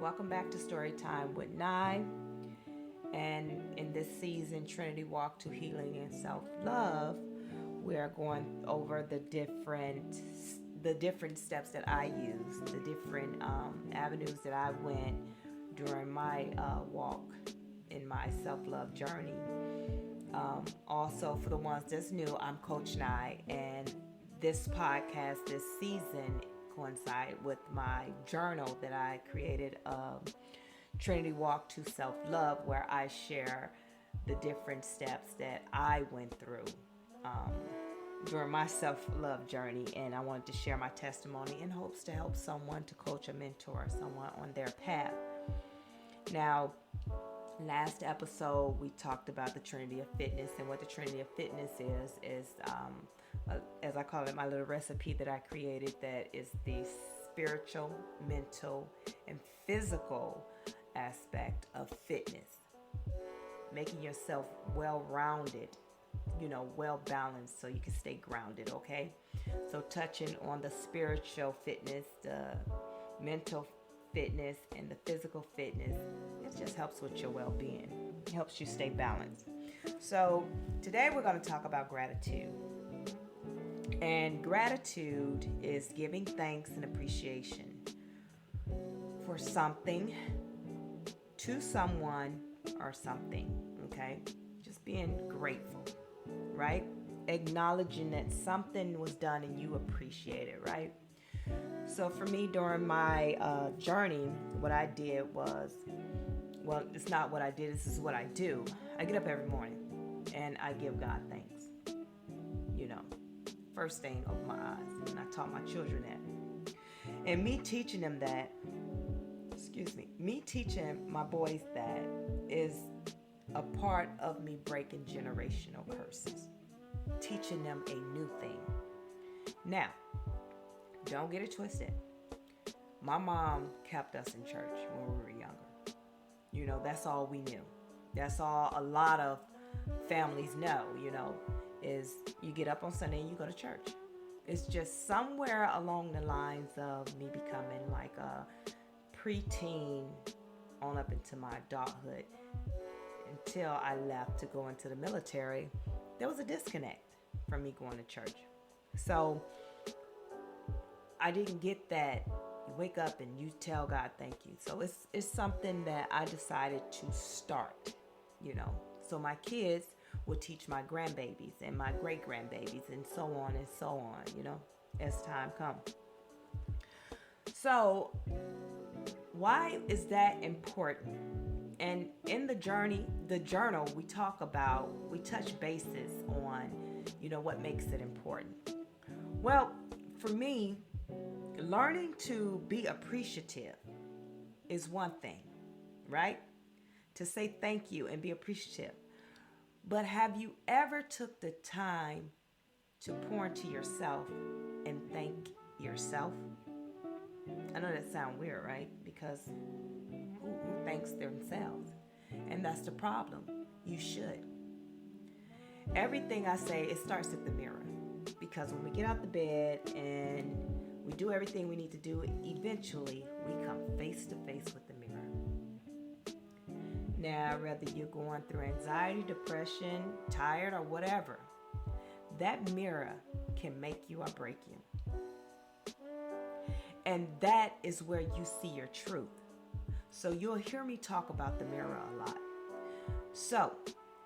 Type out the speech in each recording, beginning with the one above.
Welcome back to Storytime with Nye. And in this season, Trinity Walk to Healing and Self Love, we are going over the different steps that I use, the different avenues that I went during my walk in my self love journey. Also, for the ones that's new, I'm Coach Nye, and this podcast this season coincide with my journal that I created, Trinity Walk to Self Love, where I share the different steps that I went through um, during my self love journey. And I wanted to share my testimony in hopes to help someone, to coach or mentor someone on their path. Now, last episode we talked about the Trinity of Fitness, and what the Trinity of Fitness is as I call it, my little recipe that I created, that is the spiritual, mental, and physical aspect of fitness, making yourself well-rounded, well-balanced, so you can stay grounded. Okay, so touching on the spiritual fitness, the mental fitness, and the physical fitness, it just helps with your well-being. It helps you stay balanced. So today we're going to talk about gratitude. And gratitude is giving thanks and appreciation for something, to someone, or something. Okay, just being grateful, right? Acknowledging that something was done and you appreciate it, right? So for me, during my journey, what I did was, well, it's not what I did, this is what I do. I get up every morning and I give God thanks. First thing over my eyes. And I taught my children that. And me teaching them that, me teaching my boys that is a part of me breaking generational curses. Teaching them a new thing. Now, don't get it twisted. My mom kept us in church when we were younger. That's all we knew. That's all a lot of families know, is you get up on Sunday and you go to church. It's just somewhere along the lines of me becoming like a preteen on up into my adulthood, until I left to go into the military, there was a disconnect from me going to church. So I didn't get that you wake up and you tell God thank you. So it's something that I decided to start, So my kids would teach my grandbabies and my great grandbabies, and so on and so on, as time comes. So why is that important? And in the journal, we touch bases on, what makes it important. Well, for me, learning to be appreciative is one thing, right? To say thank you and be appreciative. But have you ever took the time to pour into yourself and thank yourself? I know that sounds weird, right? Because who thanks themselves? And that's the problem. You should. Everything I say, it starts at the mirror. Because when we get out the bed and we do everything we need to do, eventually we come face to face with the mirror. Now, whether you're going through anxiety, depression, tired, or whatever, that mirror can make you or break you. And that is where you see your truth. So you'll hear me talk about the mirror a lot. So,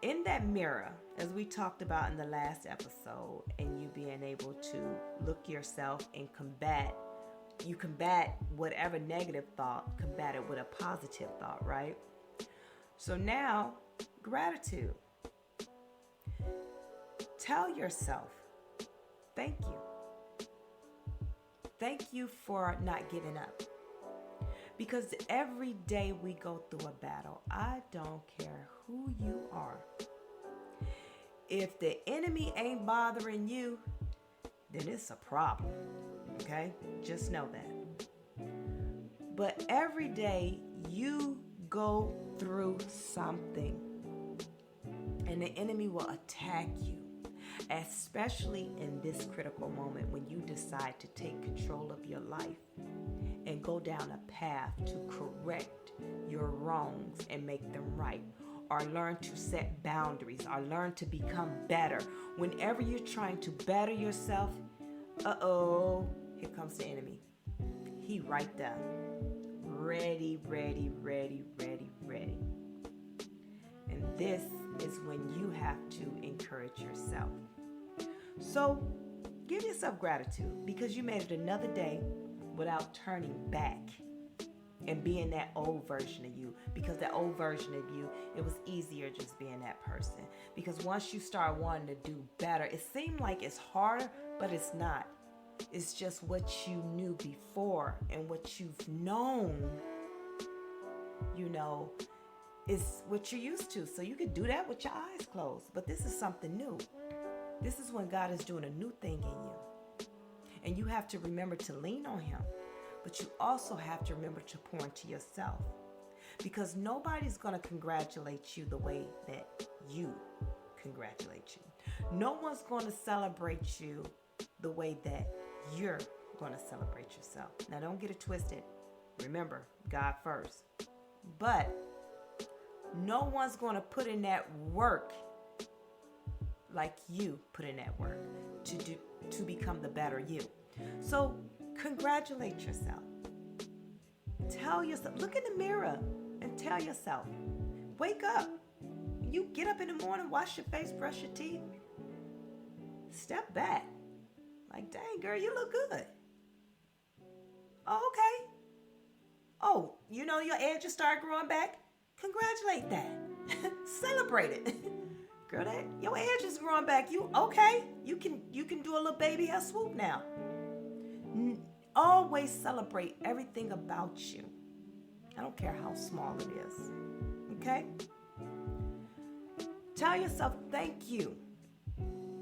in that mirror, as we talked about in the last episode, and you being able to look yourself and combat whatever negative thought, combat it with a positive thought, right? So now, gratitude. Tell yourself, thank you. Thank you for not giving up. Because every day we go through a battle. I don't care who you are. If the enemy ain't bothering you, then it's a problem. Okay? Just know that. But every day you go through something, and the enemy will attack you, especially in this critical moment when you decide to take control of your life and go down a path to correct your wrongs and make them right, or learn to set boundaries, or learn to become better. Whenever you're trying to better yourself, here comes the enemy. He right there. Ready, ready, ready, ready, ready. And this is when you have to encourage yourself. So give yourself gratitude because you made it another day without turning back and being that old version of you. Because that old version of you, it was easier just being that person. Because once you start wanting to do better, it seemed like it's harder, but it's not. It's just what you knew before, and what you've known, is what you're used to. So you can do that with your eyes closed. But this is something new. This is when God is doing a new thing in you. And you have to remember to lean on him. But you also have to remember to pour into yourself. Because nobody's going to congratulate you the way that you congratulate you. No one's going to celebrate you the way that you're going to celebrate yourself. Now, don't get it twisted. Remember, God first. But no one's going to put in that work like you put in that work to become the better you. So congratulate yourself. Tell yourself, look in the mirror and tell yourself, wake up. You get up in the morning, wash your face, brush your teeth. Step back. Like, dang, girl, you look good. Oh, okay. Oh, your edges start growing back? Congratulate that. Celebrate it. Girl, your edges growing back. You okay? You can do a little baby hair swoop now. Always celebrate everything about you. I don't care how small it is. Okay? Tell yourself thank you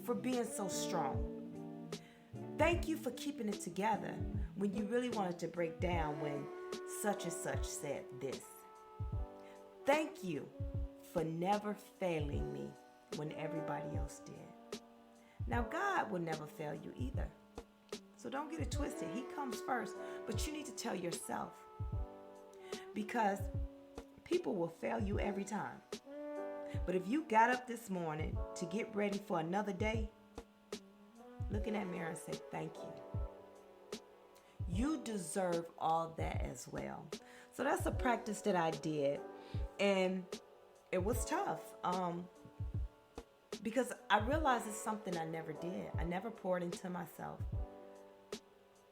for being so strong. Thank you for keeping it together when you really wanted to break down when such and such said this. Thank you for never failing me when everybody else did. Now, God will never fail you either. So don't get it twisted. He comes first, but you need to tell yourself, because people will fail you every time. But if you got up this morning to get ready for another day, look in that mirror and say, thank you. You deserve all that as well. So that's a practice that I did. And it was tough. Because I realized it's something I never did. I never poured into myself.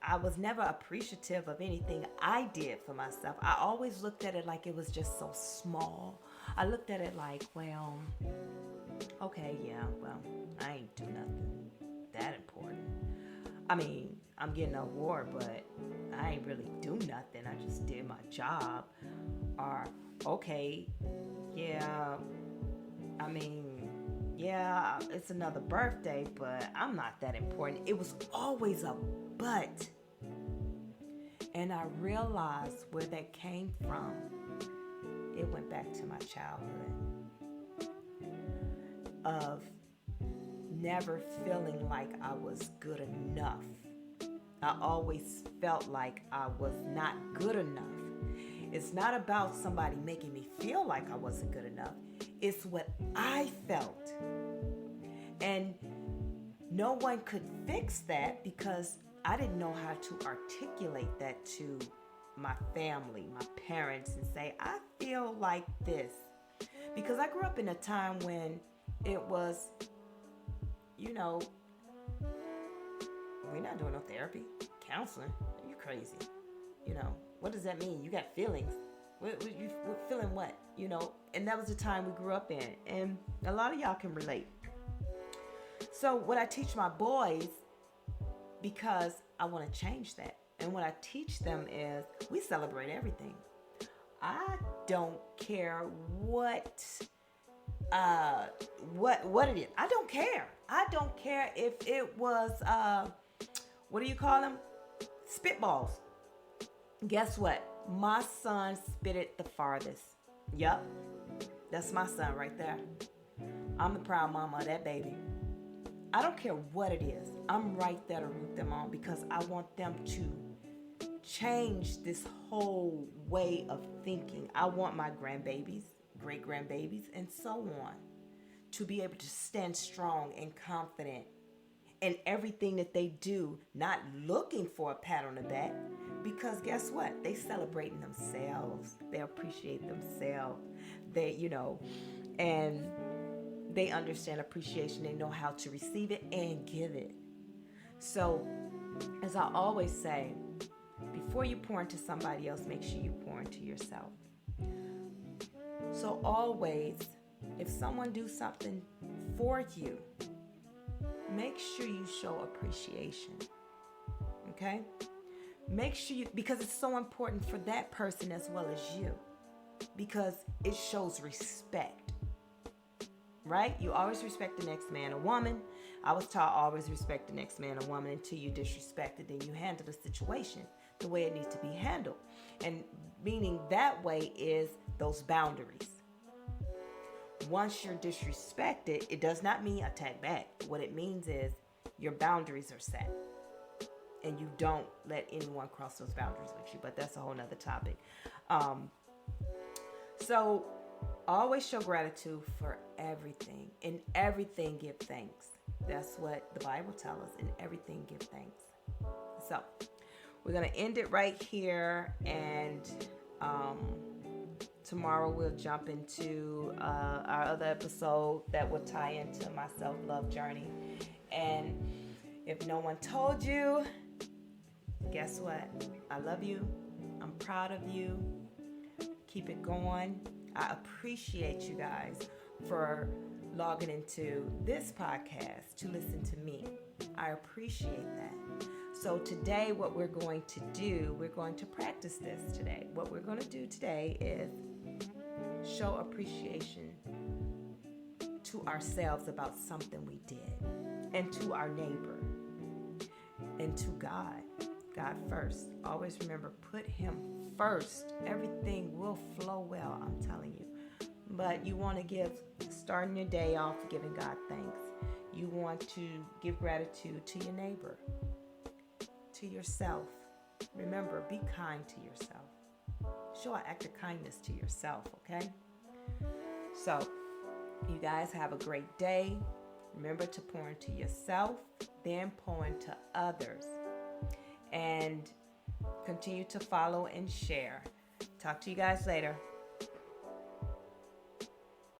I was never appreciative of anything I did for myself. I always looked at it like it was just so small. I looked at it like, well, okay, yeah, well, I ain't do nothing that important. I mean, I'm getting an award, but I ain't really do nothing. I just did my job. Or, okay, yeah, I mean, yeah, it's another birthday, but I'm not that important. It was always a but. And I realized where that came from. It went back to my childhood of never feeling like I was good enough. I always felt like I was not good enough. It's not about somebody making me feel like I wasn't good enough. It's what I felt. And no one could fix that because I didn't know how to articulate that to my family, my parents, and say, I feel like this. Because I grew up in a time when it was, we're not doing no therapy, counseling. Are you crazy? What does that mean? You got feelings. What feeling what? And that was the time we grew up in. And a lot of y'all can relate. So what I teach my boys, because I want to change that. And what I teach them is we celebrate everything. I don't care what it is. I don't care. I don't care if it was, what do you call them? Spitballs. Guess what? My son spit it the farthest. Yup. That's my son right there. I'm the proud mama of that baby. I don't care what it is. I'm right there to root them on because I want them to change this whole way of thinking. I want my grandbabies, great grandbabies, and so on to be able to stand strong and confident in everything that they do, not looking for a pat on the back, because guess what? They celebrating themselves. They appreciate themselves. And they understand appreciation. They know how to receive it and give it. So, as I always say, before you pour into somebody else, make sure you pour into yourself. So always, if someone do something for you, make sure you show appreciation. Okay? Make sure you, because it's so important for that person as well as you, because it shows respect. Right? You always respect the next man or woman. I was taught always respect the next man or woman until you disrespect it, then you handle the situation the way it needs to be handled. And meaning that way is those boundaries. Once you're disrespected, it does not mean attack back. What it means is your boundaries are set. And you don't let anyone cross those boundaries with you. But that's a whole nother topic. So always show gratitude for everything. In everything, give thanks. That's what the Bible tells us. In everything, give thanks. So we're going to end it right here. And tomorrow we'll jump into our other episode that will tie into my self-love journey. And if no one told you, guess what? I love you. I'm proud of you. Keep it going. I appreciate you guys for logging into this podcast to listen to me. I appreciate that. So today what we're going to do, we're going to practice this today. What we're going to do today is show appreciation to ourselves about something we did, and to our neighbor, and to God. God first. Always remember, put him first. Everything will flow well, I'm telling you. But you want to starting your day off giving God thanks. You want to give gratitude to your neighbor, to yourself. Remember, be kind to yourself. Show an act of kindness to yourself, okay? So, you guys have a great day. Remember to pour into yourself, then pour into others. And continue to follow and share. Talk to you guys later.